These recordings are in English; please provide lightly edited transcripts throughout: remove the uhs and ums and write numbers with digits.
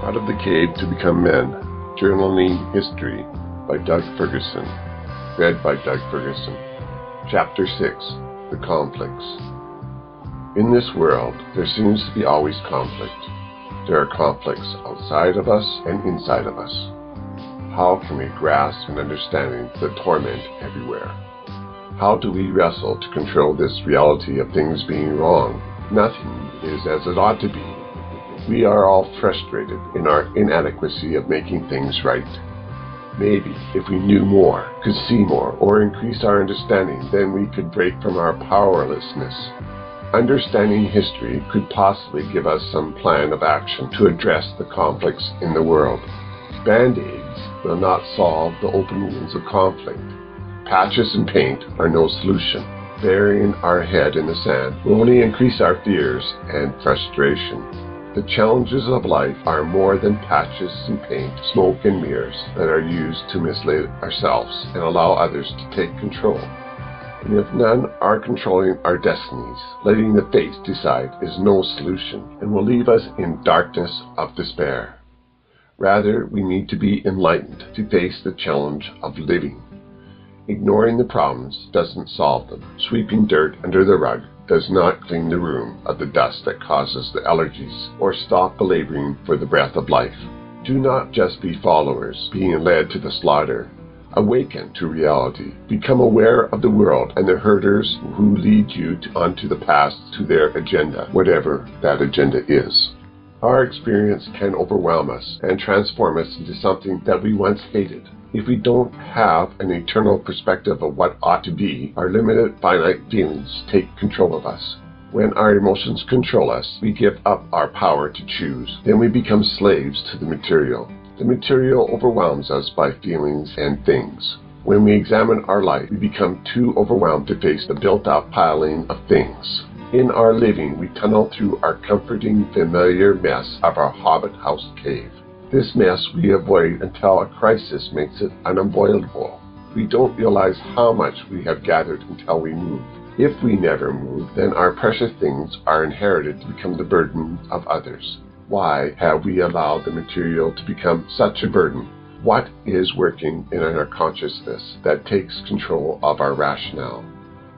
Out of the Cave to Become Men, Journaling History by Doug Ferguson. Read by Doug Ferguson. Chapter 6, The Conflicts. In this world, there seems to be always conflict. There are conflicts outside of us and inside of us. How can we grasp an understanding the torment everywhere? How do we wrestle to control this reality of things being wrong? Nothing is as it ought to be. We are all frustrated in our inadequacy of making things right. Maybe if we knew more, could see more, or increase our understanding, then we could break from our powerlessness. Understanding history could possibly give us some plan of action to address the conflicts in the world. Band-aids will not solve the open wounds of conflict. Patches and paint are no solution. Burying our head in the sand will only increase our fears and frustration. The challenges of life are more than patches and paint, smoke and mirrors that are used to mislead ourselves and allow others to take control. And if none are controlling our destinies, letting the fates decide is no solution and will leave us in darkness of despair. Rather, we need to be enlightened to face the challenge of living. Ignoring the problems doesn't solve them. Sweeping dirt under the rug does not clean the room of the dust that causes the allergies or stop belaboring for the breath of life. Do not just be followers, being led to the slaughter. Awaken to reality. Become aware of the world and the herders who lead you onto the path to their agenda, whatever that agenda is. Our experience can overwhelm us and transform us into something that we once hated. If we don't have an eternal perspective of what ought to be, our limited, finite feelings take control of us. When our emotions control us, we give up our power to choose. Then we become slaves to the material. The material overwhelms us by feelings and things. When we examine our life, we become too overwhelmed to face the built-up piling of things. In our living, we tunnel through our comforting, familiar mess of our hobbit house cave. This mess we avoid until a crisis makes it unavoidable. We don't realize how much we have gathered until we move. If we never move, then our precious things are inherited to become the burden of others. Why have we allowed the material to become such a burden? What is working in our consciousness that takes control of our rationale?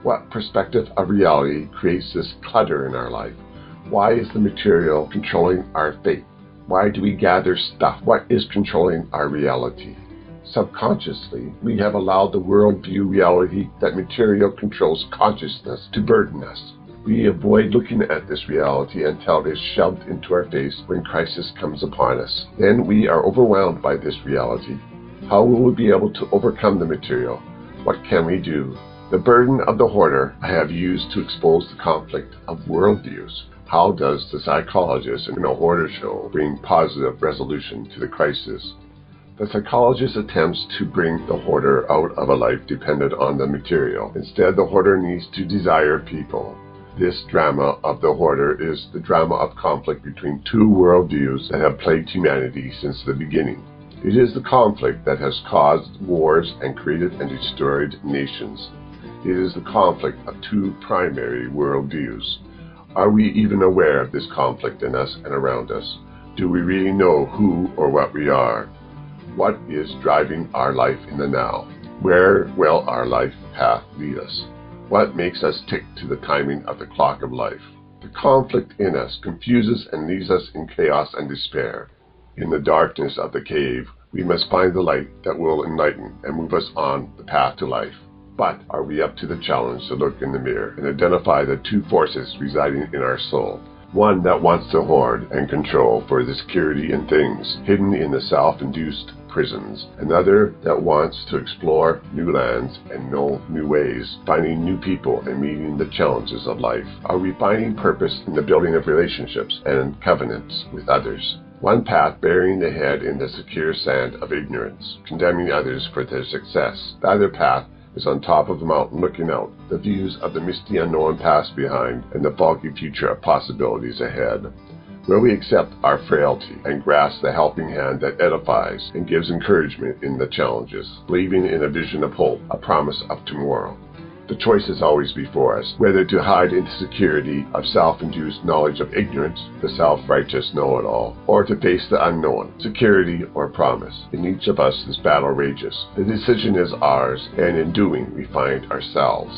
What perspective of reality creates this clutter in our life? Why is the material controlling our fate? Why do we gather stuff? What is controlling our reality? Subconsciously, we have allowed the worldview reality that material controls consciousness to burden us. We avoid looking at this reality until it is shoved into our face when crisis comes upon us. Then we are overwhelmed by this reality. How will we be able to overcome the material? What can we do? The burden of the hoarder I have used to expose the conflict of worldviews. How does the psychologist in a hoarder show bring positive resolution to the crisis? The psychologist attempts to bring the hoarder out of a life dependent on the material. Instead, the hoarder needs to desire people. This drama of the hoarder is the drama of conflict between two worldviews that have plagued humanity since the beginning. It is the conflict that has caused wars and created and destroyed nations. It is the conflict of two primary worldviews. Are we even aware of this conflict in us and around us? Do we really know who or what we are? What is driving our life in the now? Where will our life path lead us? What makes us tick to the timing of the clock of life? The conflict in us confuses and leaves us in chaos and despair. In the darkness of the cave, we must find the light that will enlighten and move us on the path to life. But are we up to the challenge to look in the mirror and identify the two forces residing in our soul? One that wants to hoard and control for the security in things hidden in the self-induced prisons. Another that wants to explore new lands and know new ways, finding new people and meeting the challenges of life. Are we finding purpose in the building of relationships and covenants with others? One path burying the head in the secure sand of ignorance, condemning others for their success. The other path is on top of the mountain looking out, the views of the misty unknown past behind and the foggy future of possibilities ahead, where we accept our frailty and grasp the helping hand that edifies and gives encouragement in the challenges, believing in a vision of hope, a promise of tomorrow. The choice is always before us, whether to hide in the security of self-induced knowledge of ignorance, the self-righteous know-it-all, or to face the unknown, security or promise. In each of us this battle rages. The decision is ours, and in doing we find ourselves.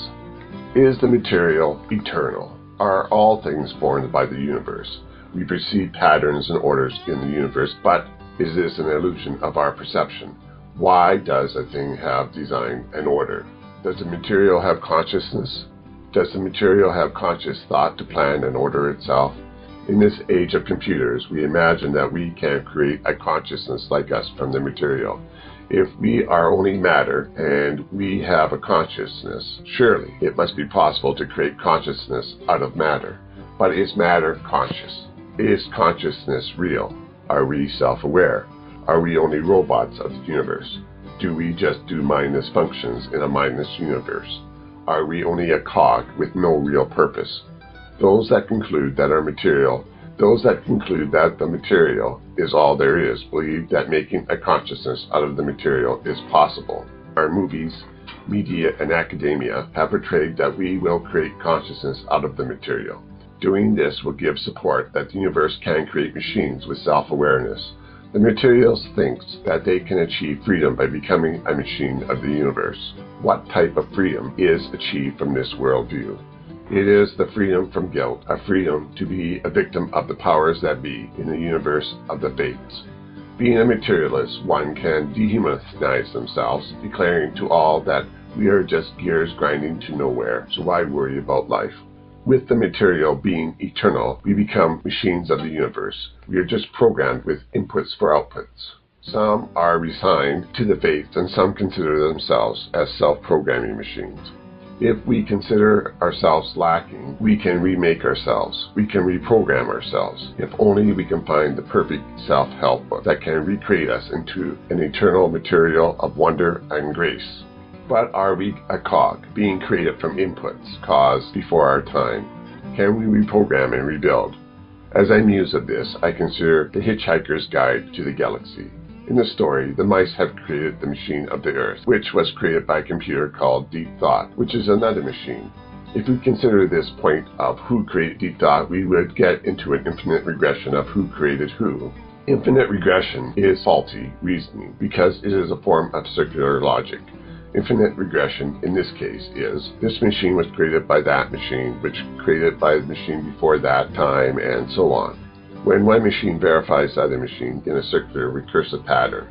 Is the material eternal? Are all things formed by the universe? We perceive patterns and orders in the universe, but is this an illusion of our perception? Why does a thing have design and order? Does the material have consciousness? Does the material have conscious thought to plan and order itself? In this age of computers, we imagine that we can create a consciousness like us from the material. If we are only matter and we have a consciousness, surely it must be possible to create consciousness out of matter. But is matter conscious? Is consciousness real? Are we self-aware? Are we only robots of the universe? Do we just do mindless functions in a mindless universe? Are we only a cog with no real purpose? Those that conclude that the material is all there is believe that making a consciousness out of the material is possible. Our movies, media, and academia have portrayed that we will create consciousness out of the material. Doing this will give support that the universe can create machines with self-awareness. The materials thinks that they can achieve freedom by becoming a machine of the universe. What type of freedom is achieved from this worldview? It is the freedom from guilt, a freedom to be a victim of the powers that be in the universe of the fates. Being a materialist, one can dehumanize themselves, declaring to all that we are just gears grinding to nowhere, so why worry about life? With the material being eternal, we become machines of the universe. We are just programmed with inputs for outputs. Some are resigned to the fates, and some consider themselves as self-programming machines. If we consider ourselves lacking, we can remake ourselves. We can reprogram ourselves. If only we can find the perfect self-help book that can recreate us into an eternal material of wonder and grace. But are we a cog, being created from inputs caused before our time? Can we reprogram and rebuild? As I muse of this, I consider The Hitchhiker's Guide to the Galaxy. In the story, the mice have created the machine of the Earth, which was created by a computer called Deep Thought, which is another machine. If we consider this point of who created Deep Thought, we would get into an infinite regression of who created who. Infinite regression is faulty reasoning because it is a form of circular logic. Infinite regression, in this case, is this machine was created by that machine, which created by the machine before that time, and so on. When one machine verifies the other machine in a circular recursive pattern.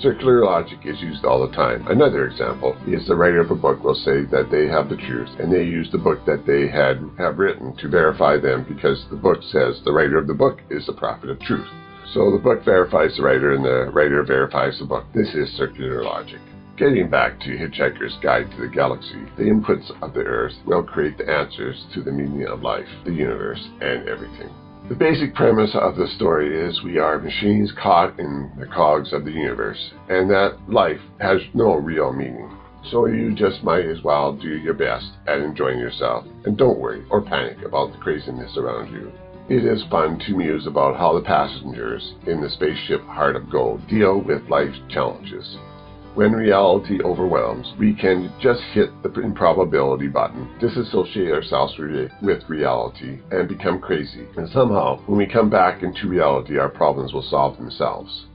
Circular logic is used all the time. Another example is the writer of a book will say that they have the truth, and they use the book that they have written to verify them because the book says the writer of the book is the prophet of truth. So the book verifies the writer, and the writer verifies the book. This is circular logic. Getting back to Hitchhiker's Guide to the Galaxy, the inputs of the Earth will create the answers to the meaning of life, the universe, and everything. The basic premise of the story is we are machines caught in the cogs of the universe, and that life has no real meaning. So you just might as well do your best at enjoying yourself, and don't worry or panic about the craziness around you. It is fun to muse about how the passengers in the spaceship Heart of Gold deal with life's challenges. When reality overwhelms, we can just hit the improbability button, disassociate ourselves with reality, and become crazy. And somehow, when we come back into reality, our problems will solve themselves.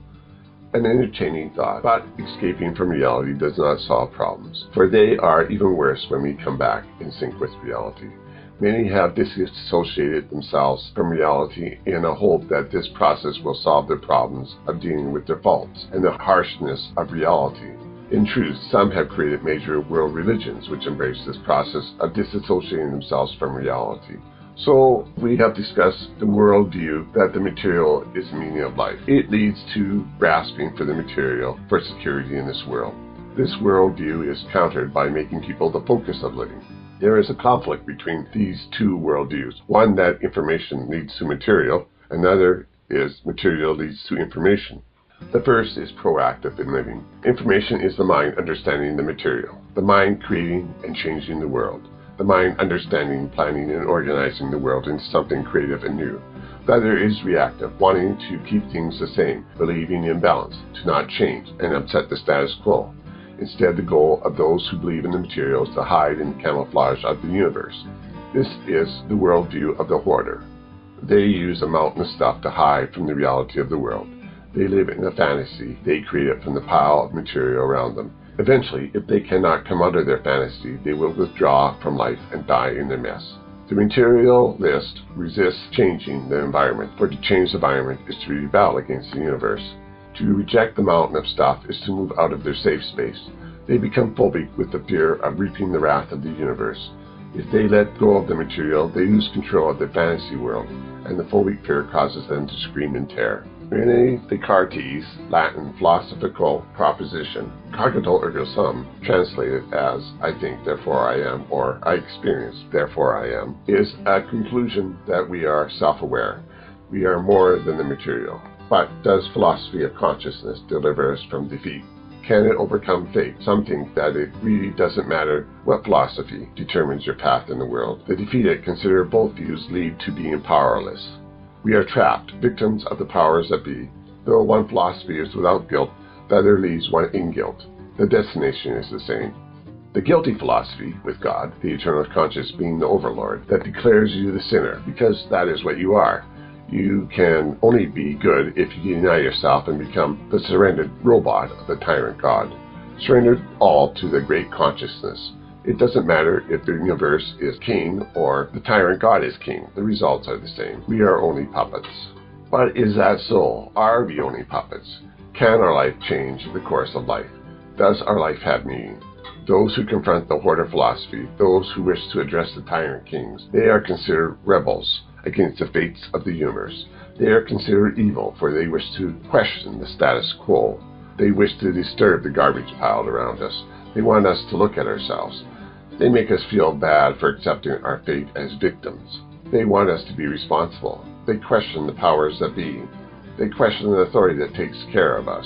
An entertaining thought, but escaping from reality does not solve problems, for they are even worse when we come back in sync with reality. Many have disassociated themselves from reality in a hope that this process will solve their problems of dealing with their faults and the harshness of reality. In truth, some have created major world religions which embrace this process of disassociating themselves from reality. So, we have discussed the worldview that the material is the meaning of life. It leads to grasping for the material for security in this world. This worldview is countered by making people the focus of living. There is a conflict between these two worldviews. One that information leads to material, another is material leads to information. The first is proactive in living. Information is the mind understanding the material, the mind creating and changing the world, the mind understanding, planning, and organizing the world into something creative and new. The other is reactive, wanting to keep things the same, believing in balance, to not change and upset the status quo. Instead, the goal of those who believe in the material is to hide in the camouflage of the universe. This is the worldview of the Hoarder. They use a mountain of stuff to hide from the reality of the world. They live in a fantasy they create from the pile of material around them. Eventually, if they cannot come out of their fantasy, they will withdraw from life and die in their mess. The materialist resists changing the environment, for to change the environment is to rebel against the universe. To reject the mountain of stuff is to move out of their safe space. They become phobic with the fear of reaping the wrath of the universe. If they let go of the material, they lose control of their fantasy world, and the phobic fear causes them to scream in terror. René Descartes' Latin philosophical proposition, cogito ergo sum, translated as I think, therefore I am, or I experience, therefore I am, is a conclusion that we are self-aware. We are more than the material. But does philosophy of consciousness deliver us from defeat? Can it overcome fate? Some think that it really doesn't matter what philosophy determines your path in the world. The defeated consider both views lead to being powerless. We are trapped, victims of the powers that be. Though one philosophy is without guilt, the other leaves one in guilt. The destination is the same. The guilty philosophy, with God, the eternal conscious, being the overlord, that declares you the sinner, because that is what you are. You can only be good if you deny yourself and become the surrendered robot of the tyrant God, surrendered all to the great consciousness. It doesn't matter if the universe is king or the tyrant God is king. The results are the same. We are only puppets. But is that so? Are we only puppets? Can our life change the course of life? Does our life have meaning? Those who confront the Hoarder philosophy, those who wish to address the tyrant kings, they are considered rebels against the fates of the universe. They are considered evil, for they wish to question the status quo. They wish to disturb the garbage piled around us. They want us to look at ourselves. They make us feel bad for accepting our fate as victims. They want us to be responsible. They question the powers that be. They question the authority that takes care of us.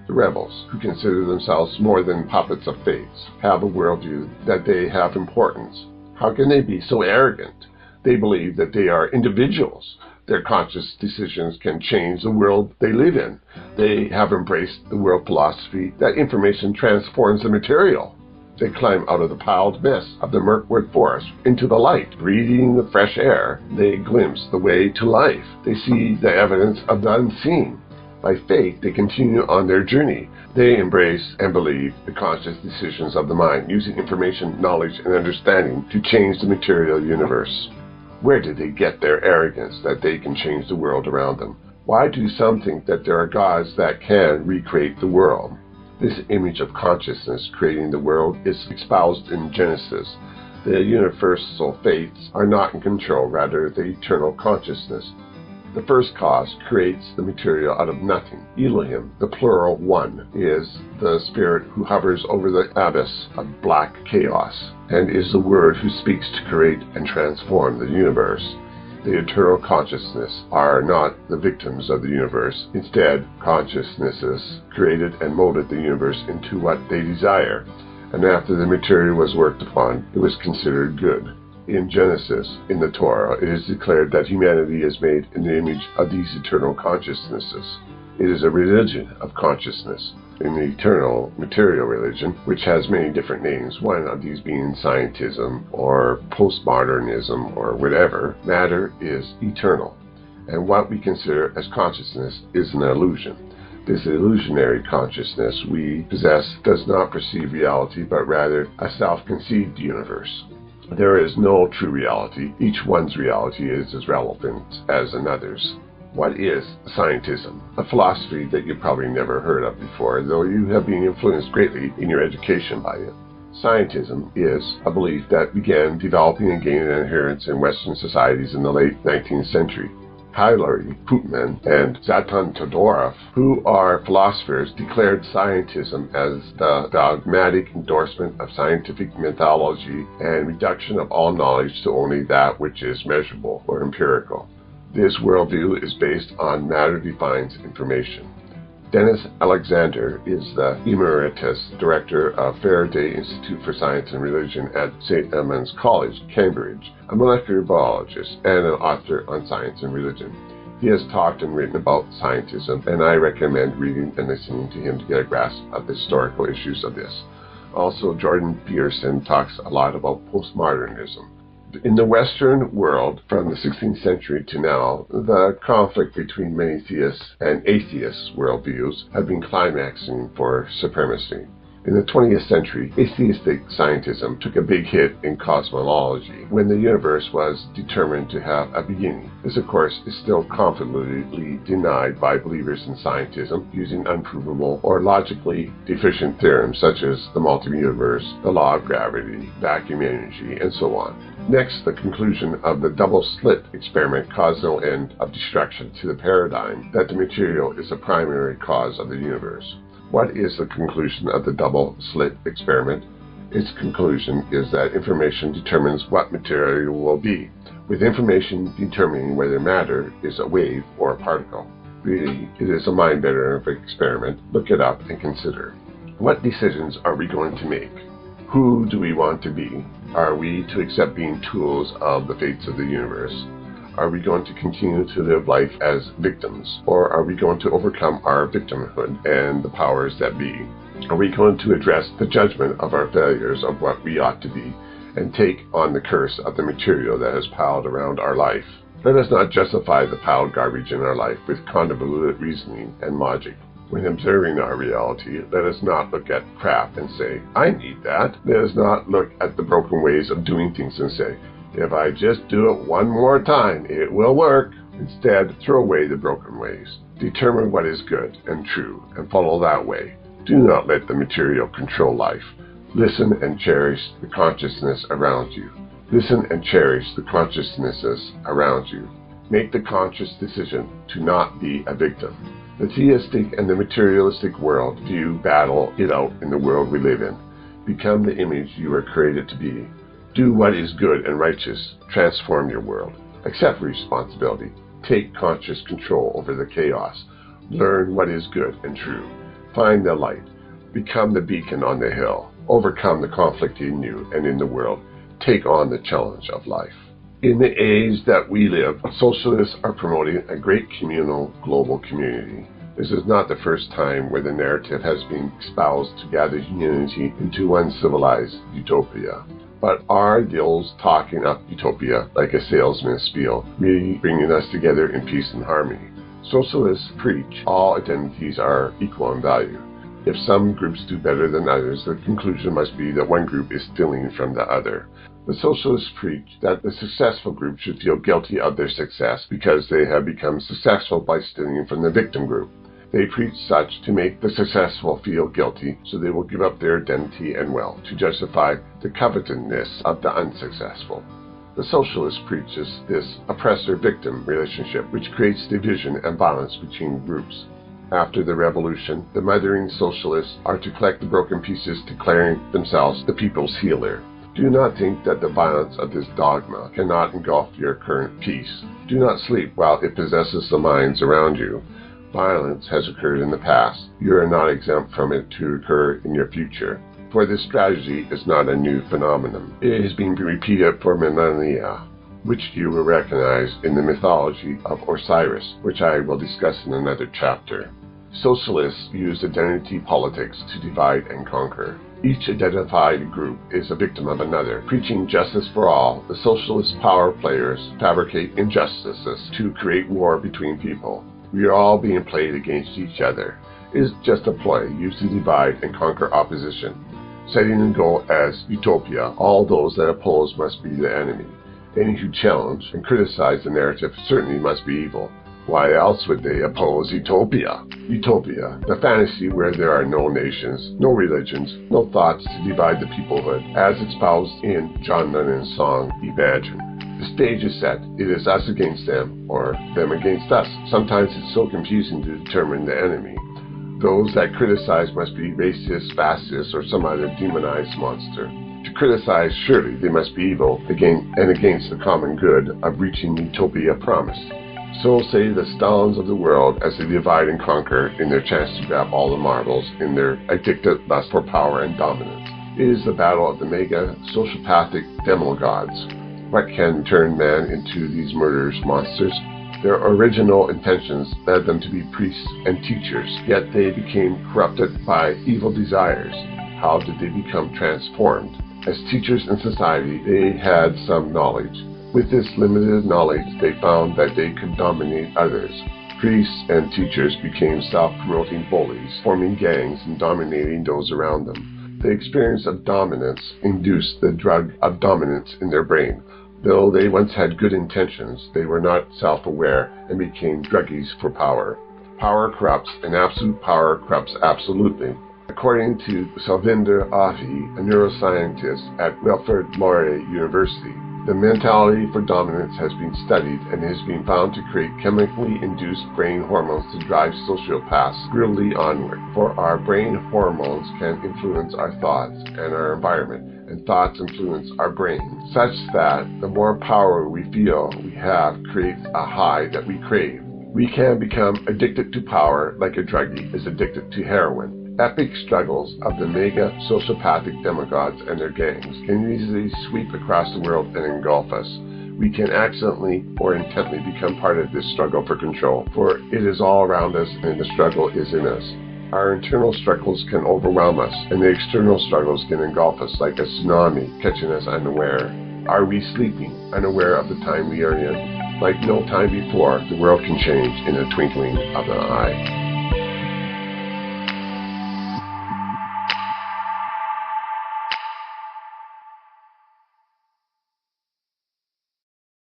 The rebels, who consider themselves more than puppets of fates, have a worldview that they have importance. How can they be so arrogant? They believe that they are individuals. Their conscious decisions can change the world they live in. They have embraced the world philosophy that information transforms the material. They climb out of the piled mess of the murkwood forest into the light. Breathing the fresh air, they glimpse the way to life. They see the evidence of the unseen. By faith, they continue on their journey. They embrace and believe the conscious decisions of the mind, using information, knowledge, and understanding to change the material universe. Where did they get their arrogance that they can change the world around them? Why do some think that there are gods that can recreate the world? This image of consciousness creating the world is espoused in Genesis. The universal fates are not in control, rather the eternal consciousness. The first cause creates the material out of nothing. Elohim, the plural one, is the spirit who hovers over the abyss of black chaos, and is the word who speaks to create and transform the universe. The eternal consciousness are not the victims of the universe. Instead, consciousnesses created and molded the universe into what they desire, and after the material was worked upon, it was considered good. In Genesis, in the Torah, it is declared that humanity is made in the image of these eternal consciousnesses. It is a religion of consciousness, an eternal material religion, which has many different names, one of these being Scientism or postmodernism or whatever. Matter is eternal, and what we consider as consciousness is an illusion. This illusionary consciousness we possess does not perceive reality, but rather a self-conceived universe. There is no true reality. Each one's reality is as relevant as another's. What is Scientism? A philosophy that you've probably never heard of before, though you have been influenced greatly in your education by it. Scientism is a belief that began developing and gaining adherence in Western societies in the late 19th century. Hilary Putman and Zatan Todorov, who are philosophers, declared scientism as the dogmatic endorsement of scientific methodology and reduction of all knowledge to only that which is measurable or empirical. This worldview is based on matter defines information. Dennis Alexander is the Emeritus Director of Faraday Institute for Science and Religion at St. Edmund's College, Cambridge, a molecular biologist and an author on science and religion. He has talked and written about scientism, and I recommend reading and listening to him to get a grasp of the historical issues of this. Also, Jordan Peterson talks a lot about postmodernism. In the Western world, from the 16th century to now, the conflict between many theists and atheists worldviews have been climaxing for supremacy. In the 20th century, atheistic scientism took a big hit in cosmology when the universe was determined to have a beginning. This, of course, is still confidently denied by believers in scientism using unprovable or logically deficient theorems such as the multi-universe, the law of gravity, vacuum energy, and so on. Next, the conclusion of the double-slit experiment caused no end of destruction to the paradigm that the material is the primary cause of the universe. What is the conclusion of the double-slit experiment? Its conclusion is that information determines what material will be, with information determining whether matter is a wave or a particle. Really, it is a mind-bender of an experiment. Look it up and consider. What decisions are we going to make? Who do we want to be? Are we to accept being tools of the fates of the universe? Are we going to continue to live life as victims? Or are we going to overcome our victimhood and the powers that be? Are we going to address the judgment of our failures of what we ought to be and take on the curse of the material that has piled around our life? Let us not justify the piled garbage in our life with convoluted reasoning and logic. When observing our reality, let us not look at crap and say, I need that. Let us not look at the broken ways of doing things and say, if I just do it one more time, it will work. Instead, throw away the broken ways. Determine what is good and true and follow that way. Do not let the material control life. Listen and cherish the consciousness around you. Listen and cherish the consciousnesses around you. Make the conscious decision to not be a victim. The theistic and the materialistic world view battle it out in the world we live in. Become the image you were created to be. Do what is good and righteous. Transform your world. Accept responsibility. Take conscious control over the chaos. Learn what is good and true. Find the light. Become the beacon on the hill. Overcome the conflict in you and in the world. Take on the challenge of life. In the age that we live, socialists are promoting a great communal global community. This is not the first time where the narrative has been espoused to gather humanity into one civilized utopia. But are those talking up utopia like a salesman's spiel really bringing us together in peace and harmony? Socialists preach all identities are equal in value. If some groups do better than others, the conclusion must be that one group is stealing from the other. The socialists preach that the successful group should feel guilty of their success because they have become successful by stealing from the victim group. They preach such to make the successful feel guilty, so they will give up their identity and wealth to justify the covetousness of the unsuccessful. The socialist preaches this oppressor-victim relationship, which creates division and violence between groups. After the revolution, the mothering socialists are to collect the broken pieces, declaring themselves the people's healer. Do not think that the violence of this dogma cannot engulf your current peace. Do not sleep while it possesses the minds around you. Violence has occurred in the past. You are not exempt from it to occur in your future. For this strategy is not a new phenomenon. It has been repeated for millennia, which you will recognize in the mythology of Osiris, which I will discuss in another chapter. Socialists use identity politics to divide and conquer. Each identified group is a victim of another. Preaching justice for all, the socialist power players fabricate injustices to create war between people. We are all being played against each other. It is just a ploy used to divide and conquer opposition. Setting a goal as utopia, all those that oppose must be the enemy. Any who challenge and criticize the narrative certainly must be evil. Why else would they oppose utopia? Utopia, the fantasy where there are no nations, no religions, no thoughts to divide the peoplehood, as espoused in John Lennon's song, Imagine. The stage is set. It is us against them, or them against us. Sometimes it's so confusing to determine the enemy. Those that criticize must be racist, fascist, or some other demonized monster. To criticize, surely they must be evil against the common good of reaching utopia promised. So say the Stalins of the world as they divide and conquer in their chance to grab all the marbles in their addicted lust for power and dominance. It is the battle of the mega sociopathic demigods. What can turn man into these murderous monsters? Their original intentions led them to be priests and teachers, yet they became corrupted by evil desires. How did they become transformed? As teachers in society, they had some knowledge. With this limited knowledge, they found that they could dominate others. Priests and teachers became self-promoting bullies, forming gangs and dominating those around them. The experience of dominance induced the drug of dominance in their brain. Though they once had good intentions, they were not self-aware and became druggies for power. Power corrupts, and absolute power corrupts absolutely. According to Salvinder Avi, a neuroscientist at Wilfrid Laurier University, the mentality for dominance has been studied and has been found to create chemically induced brain hormones to drive sociopaths brutally onward. For our brain hormones can influence our thoughts and our environment, and thoughts influence our brain, such that the more power we feel we have creates a high that we crave. We can become addicted to power like a druggie is addicted to heroin. Epic struggles of the mega sociopathic demagogues and their gangs can easily sweep across the world and engulf us. We can accidentally or intently become part of this struggle for control, for it is all around us and the struggle is in us. Our internal struggles can overwhelm us, and the external struggles can engulf us like a tsunami, catching us unaware. Are we sleeping, unaware of the time we are in? Like no time before, the world can change in a twinkling of an eye.